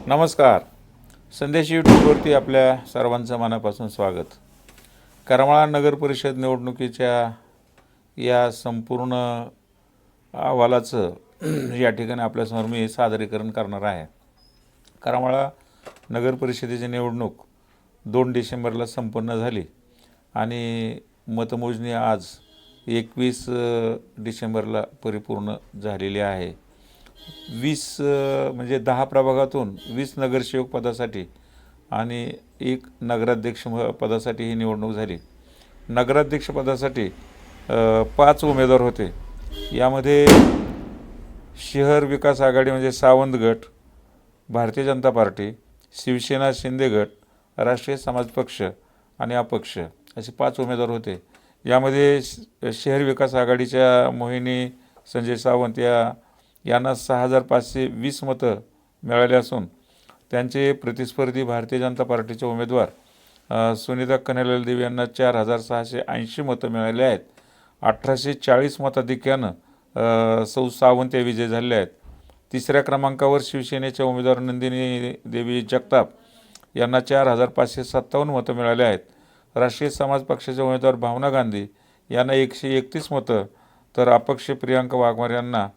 नमस्कार. संदेश यूट्यूबवरती आपल्या सर्वांचं मनापासून स्वागत. करमाळा नगर परिषद निवडणुकीच्या या संपूर्ण अहवालाचं या ठिकाणी आपल्यासमोर मी सादरीकरण करणार आहे. करमाळा नगर परिषदेची निवडणूक 2 डिसेंबरला संपन्न झाली आणि मतमोजणी आज 21 डिसेंबरला परिपूर्ण झालेली आहे. 20 म्हणजे 10 प्रभागातून 20 नगरसेवक पदासाठी आणि 1 नगराध्यक्ष पदासाठी ही निवडणूक झाली. नगराध्यक्ष पदासाठी 5 उमेदवार होते. यामध्ये शहर विकास आघाडी म्हणजे सावंत गट, भारतीय जनता पार्टी, शिवसेना शिंदे गट, राष्ट्रीय समाज पक्ष आणि अपक्ष असे 5 उमेदवार होते. यामध्ये शहर विकास आघाडीच्या मोहिनी संजय सावंत यांना 6520 मतं मिळाली असून त्यांचे प्रतिस्पर्धी भारतीय जनता पार्टीचे उमेदवार सुनीता कन्हैयालाल देवी यांना 4680 मतं मिळाली आहेत. 1840 मताधिक्यानं सौ सावंत या विजय झाले आहेत. तिसऱ्या क्रमांकावर शिवसेनेच्या उमेदवार नंदिनी देवी जगताप यांना 4557 मतं मिळाली आहेत. राष्ट्रीय समाज पक्षाचे उमेदवार भावना गांधी यांना 131 मतं तर अपक्ष प्रियांका वाघमारे यांना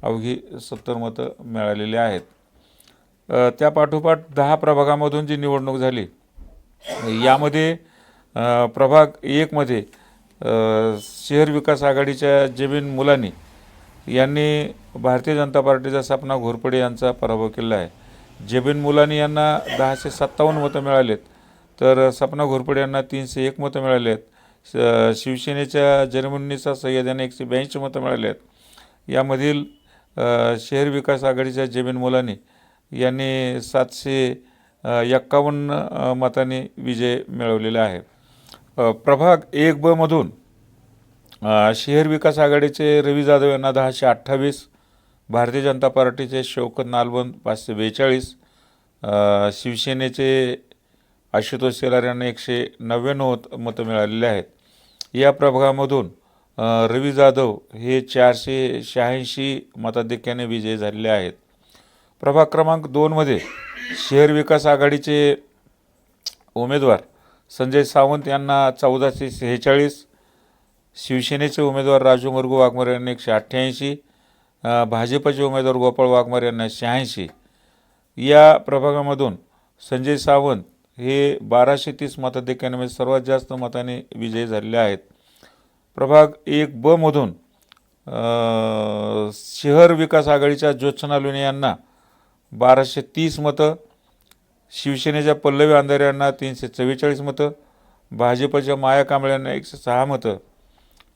अवघी 70 मतं मिळालेली आहेत. त्या पाठोपाठ 10 प्रभागामधून जी निवडणूक झाली यामध्ये प्रभाग 1 मध्ये शहर विकास आघाडीच्या जेबिन मुलानी यांनी भारतीय जनता पार्टीचा सपना घोरपडे यांचा पराभव केला आहे. जेबिन मुलानी यांना 1057 मतं मिळालेत तर सपना घोरपडे यांना 301 मतं मिळाले आहेत. शिवसेनेच्या जर्मनीचा सय्यद यांना 182 मतं मिळाले आहेत. यामधील शहर विकास आघाडीच्या जेबिन मुलानी यांनी 751 मतांनी विजय मिळवलेला आहे. प्रभाग 1 ब मधून शहर विकास आघाडीचे रवी जाधव यांना 1028, भारतीय जनता पार्टीचे शौकत नालवंत 542, शिवसेनेचे आशुतोष शेलार यांना 199 मतं मिळालेले आहेत. या प्रभागामधून रवी जाधव हे 486 मताधिक्याने विजयी झालेले आहेत. प्रभाग क्रमांक 2 मध्ये शहर विकास आघाडीचे उमेदवार संजय सावंत यांना 1446, शिवसेनेचे उमेदवार राजू मरगू वाघमारे यांना 188, भाजपचे उमेदवार गोपाळ वाघमारे यांना 86. या प्रभागामधून संजय सावंत हे 1230 मताधिक्याने म्हणजे सर्वात जास्त मताने विजयी झालेले आहेत. प्रभाग 1 ब मधून शहर विकास आघाडीच्या ज्योत्सना लोणे यांना 1230 मतं, शिवसेनेच्या पल्लवी अंधारे यांना 344 मतं, भाजपच्या माया कांबळे यांना 106 मतं.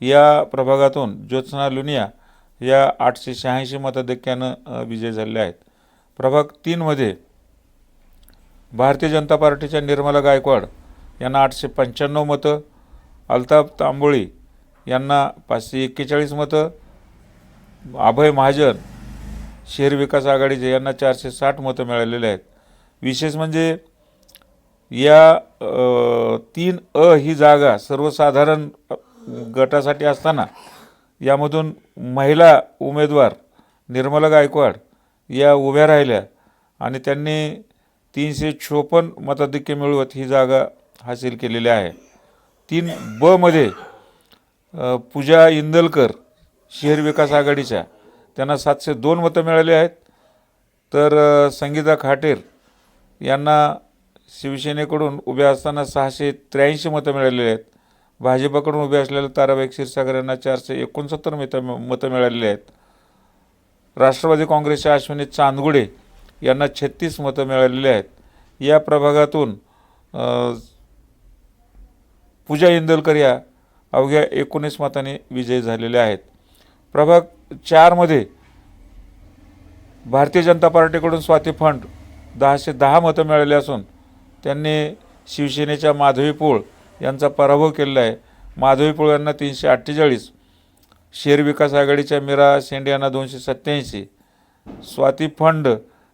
या प्रभागातून ज्योत्सना लुनिया या 886 मताधिक्यानं विजय झालेले आहेत. प्रभाग 3 मध्ये भारतीय जनता पार्टीच्या निर्मला गायकवाड यांना 895 मतं, अल्ताफ तांबोळी यांना 541 मतं, अभय महाजन शहर विकास आघाडीचे यांना 460 मतं मिळालेले आहेत. विशेष म्हणजे या 3 अ ही जागा सर्वसाधारण गटासाठी असताना यामधून महिला उमेदवार निर्मला गायकवाड या उभ्या राहिल्या आणि त्यांनी 356 मताधिक्य मिळवत ही जागा हासिल केलेली आहे. 3 ब मध्ये पूजा इंदलकर शहर विकास आघाडीच्या त्यांना 702 मतं मिळाली आहेत तर संगीता खाटेर यांना शिवसेनेकडून उभ्या असताना 683 मतं मिळालेली आहेत. भाजपकडून उभे असलेल्या ताराबाई क्षीरसागर यांना 469 मतं मिळालेली आहेत. राष्ट्रवादी काँग्रेसच्या अश्विनी चांदगुडे यांना 36 मतं मिळालेली आहेत. या प्रभागातून पूजा इंदलकर या अवघ्या 19 मतांनी विजयी झालेले आहेत. प्रभाग 4 मध्ये भारतीय जनता पार्टीकडून स्वाती फंड 1010 मतं मिळाली असून त्यांनी शिवसेनेच्या माधवी पोळ यांचा पराभव केलेला आहे. माधवी पोळ यांना 348, शहर विकास आघाडीच्या मीरा शेंडे यांना 287, स्वाती फंड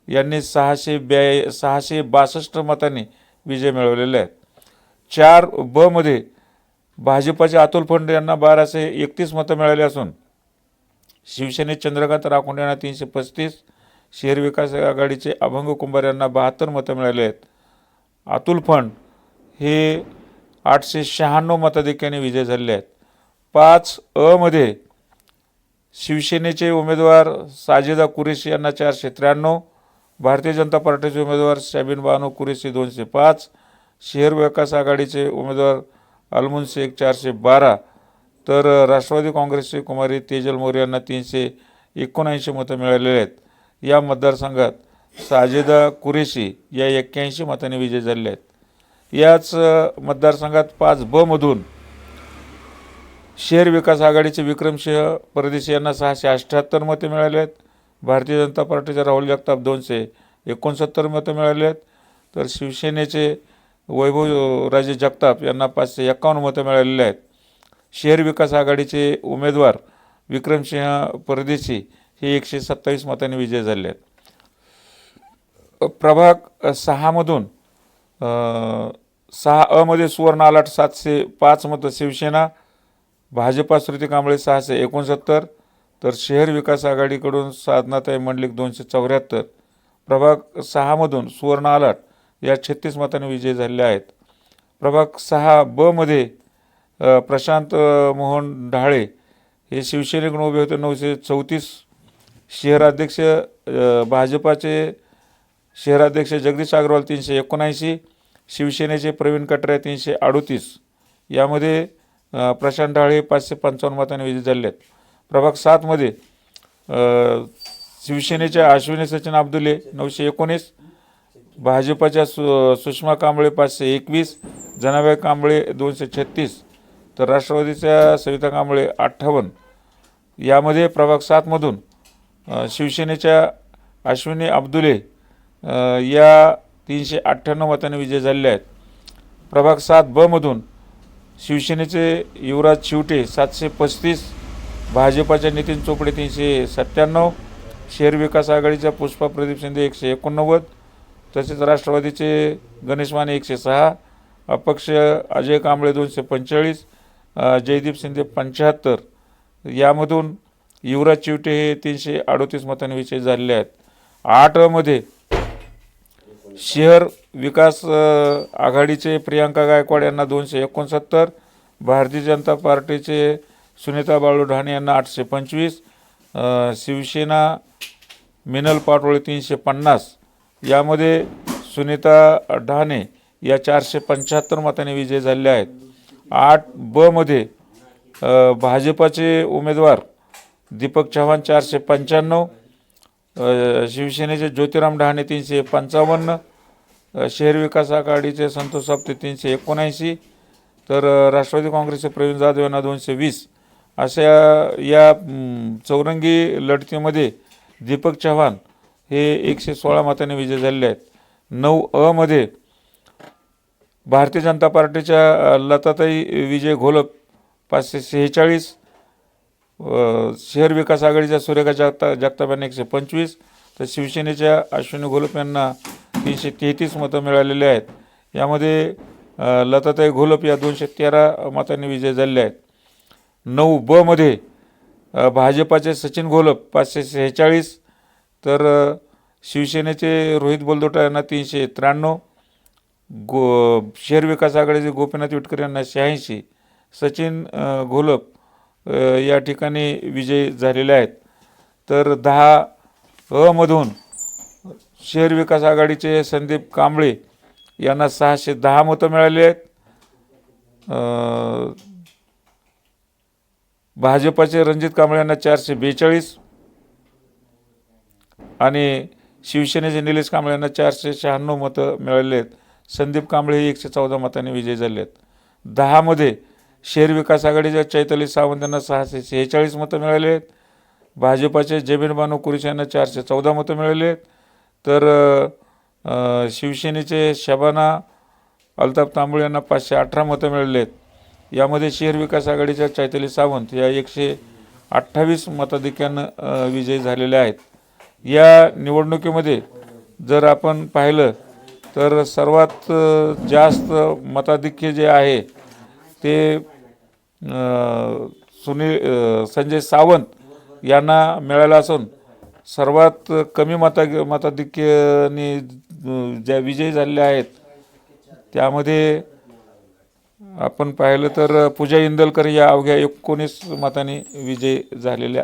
यांनी 662 मतांनी विजय मिळवलेले आहेत. 4 ब मध्ये भाजपचे अतुल फंड यांना 1231 मतं मिळाली असून शिवसेनेत चंद्रकांत राखोंडे यांना 335, शहर विकास आघाडीचे अभंग कुंभार यांना 72 मतं मिळाली आहेत. अतुल फंड हे 896 मताधिक्याने विजय झाले आहेत. 5 मध्ये शिवसेनेचे उमेदवार साजिदा कुरेशी यांना 493, भारतीय जनता पार्टीचे उमेदवार शाबीन बानो कुरेशी 205, शहर विकास आघाडीचे उमेदवार अलमुन शेख 412, तर राष्ट्रवादी काँग्रेसचे कुमारी तेजल मोरे यांना 379 मतं मिळालेले आहेत. या मतदारसंघात साजिदा कुरेशी या 81 मतांनी विजय झाले आहेत. याच मतदारसंघात 5B मधून शहर विकास आघाडीचे विक्रमसिंह परदेशी यांना 678 मते मिळाले आहेत. भारतीय जनता पार्टीचे राहुल जगताप 269 मतं मिळाले आहेत. तर शिवसेनेचे वैभवराजे जगताप यांना 551 मतं मिळालेले आहेत. शहर विकास आघाडीचे उमेदवार विक्रमसिंह परदेशी हे 127 मतांनी विजय झाले आहेत. प्रभाग 6 मधून 6A मध्ये सुवर्ण आलाट 705 मतं शिवसेना, भाजपा श्रुती कांबळे 669, तर शहर विकास आघाडीकडून साधनाताई मंडलिक 274. प्रभाग 6 मधून सुवर्ण आलाट या 36 मतांनी विजय झाले आहेत. प्रभाग 6B मध्ये प्रशांत मोहन ढाळे हे शिवसेनेकडून उभे होते 934. शहराध्यक्ष भाजपाचे शहराध्यक्ष जगदीश अग्रवाल 379, शिवसेनेचे प्रवीण कटरे 338. यामध्ये प्रशांत ढाळे 555 मतांनी विजयी झाले आहेत. प्रभाग 7 मध्ये शिवसेनेच्या अश्विनी सचिन अब्दुले 919, भाजपाच्या सुषमा कांबळे 521, जनाबाई कांबळे 236, तर राष्ट्रवादीच्या सविता कांबळे 58. यामध्ये प्रभाग 7 मधून शिवसेनेच्या अश्विनी अब्दुले या 398 मतांनी विजय झालेले आहेत. प्रभाग 7B मधून शिवसेनेचे युवराज चिवटे 735, भाजपाच्या नितीन चोपडे 397, शहर विकास आघाडीच्या पुष्पा प्रदीप शिंदे 189, तसेच राष्ट्रवादीचे गणेश माने 106, अपक्ष अजय कांबळे 245, जयदीप शिंदे 75. यामधून युवराज चिवटे हे 338 मतांनी विजयी झालेले आहेत. 8 मध्ये शहर विकास आघाडीचे प्रियांका गायकवाड यांना 269, भारतीय जनता पार्टीचे सुनीता बाळू ढाणे यांना 825, शिवसेना मिनल पाटोळे 350. यामध्ये सुनीता ढाणे या 475 मतांनी विजय झाले आहेत. 8B मध्ये भाजपाचे उमेदवार दीपक चव्हाण 495, शिवसेनेचे ज्योतिराम ढाणे 355, शहर विकास आघाडीचे संतोष साप्ते 379, तर राष्ट्रवादी काँग्रेसचे प्रवीण जाधव यांना 220. अशा या चौरंगी लढतीमध्ये दीपक चव्हाण हे 116 मतांनी विजय झालेले आहेत. 9A मध्ये भारतीय जनता पार्टीच्या लताताई विजय घोलप 546, शहर विकास आघाडीच्या सुरेखा जगताप यांना 125, तर शिवसेनेच्या अश्विनी घोलप यांना 333 मतं मिळालेले आहेत. यामध्ये लताताई घोलप या 213 मतांनी विजय झालेले आहेत. 9B मध्ये भाजपाचे सचिन घोलप 546, तर शिवसेनेचे रोहित बोलदोटा यांना 393, शहर विकास आघाडीचे गोपीनाथ विटकर यांना 86, सचिन घोलप या ठिकाणी विजयी झालेले आहेत. तर 10A मधून शहर विकास आघाडीचे संदीप कांबळे यांना 610 मतं मिळाली आहेत. भाजपाचे रणजित कांबळे यांना 442 आणि शिवसेनेचे निलेश कांबळे यांना 496 मतं मिळालेले आहेत. संदीप कांबळे हे 114 मतांनी विजयी झाले आहेत. 10 मध्ये शहर विकास आघाडीच्या चैताली सावंत यांना 646 मतं मिळाले आहेत. भाजपाचे जमीन बानो कुरेशी यांना 414 मतं मिळाले आहेत. तर शिवसेनेचे शबाना अल्ताफ तांबळे यांना 518 मतं मिळाले आहेत. यामध्ये शहर विकास आघाडीच्या चैताली सावंत या 128 मताधिक्यानं विजयी झालेल्या आहेत. या निवडणुकीमध्ये जर आपण पाहिलं तर सर्वात जास्त मताधिक्य जे आहे ते संजय सावंत यांना मिळालं असून सर्वात कमी मताधिक्याने ज्या विजयी झालेल्या आहेत त्यामध्ये आपण पाहिलं तर पूजा इंदलकर या अवघ्या 19 मतांनी विजय झालेल्या